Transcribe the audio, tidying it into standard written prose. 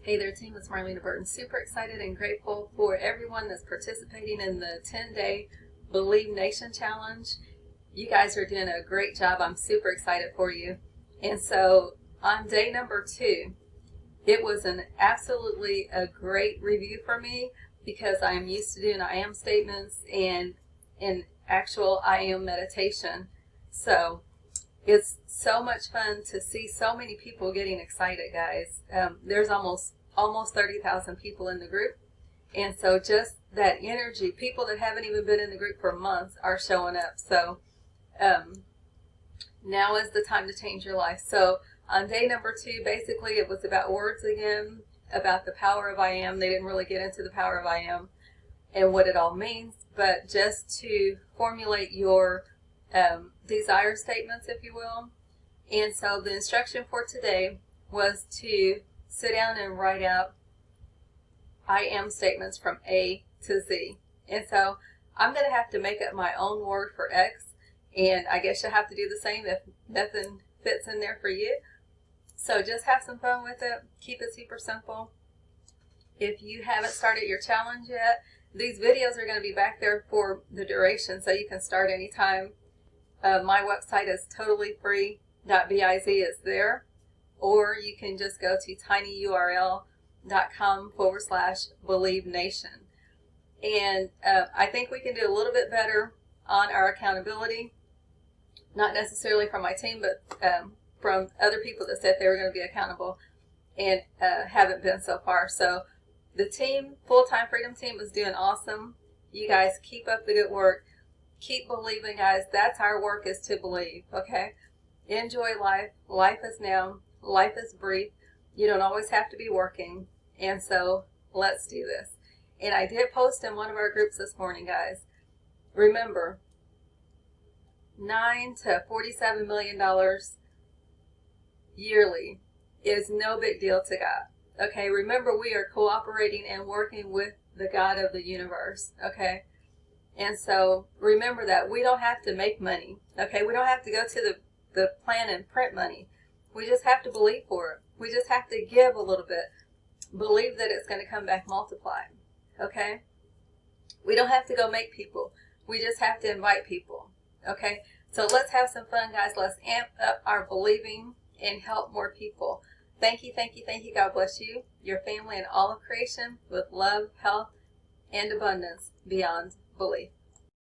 Hey there team, it's Marlena Burton. Super excited and grateful for everyone that's participating in the 10-day Believe Nation Challenge. You guys are doing a great job. I'm super excited for you. And so on day number 2, it was absolutely a great review for me because I am used to doing I am statements and in actual I am meditation. So it's so much fun to see so many people getting excited, guys. There's almost 30,000 people in the group. And so just that energy, people that haven't even been in the group for months are showing up. So now is the time to change your life. So on day number 2, basically it was about words again, about the power of I am. They didn't really get into the power of I am and what it all means, but just to formulate your desire statements, if you will. And so the instruction for today was to sit down and write out I am statements from A to Z. And so I'm going to have to make up my own word for X, and I guess you'll have to do the same if nothing fits in there for you. So just have some fun with it. Keep it super simple. If you haven't started your challenge yet, these videos are going to be back there for the duration, so you can start anytime. My website is totally free. .biz is there, or you can just go to tinyurl.com/Believe Nation. And I think we can do a little bit better on our accountability, not necessarily from my team, but from other people that said they were going to be accountable and haven't been so far. So the team, Full-Time Freedom Team, is doing awesome. You guys keep up the good work. Keep believing, guys. That's our work, is to believe, okay? Enjoy life. Life is now. Life is brief. You don't always have to be working. And so let's do this. And I did post in one of our groups this morning, guys. Remember, $9 to $47 million yearly is no big deal to God. Okay, remember, we are cooperating and working with the God of the universe. Okay, and so remember that we don't have to make money. Okay, we don't have to go to the plan and print money. We just have to believe for it. We just have to give a little bit. Believe that it's going to come back multiplied. Okay, we don't have to go make people. We just have to invite people. Okay, so let's have some fun, guys. Let's amp up our believing and help more people. Thank you, thank you, thank you. God bless you, your family, and all of creation with love, health, and abundance beyond belief.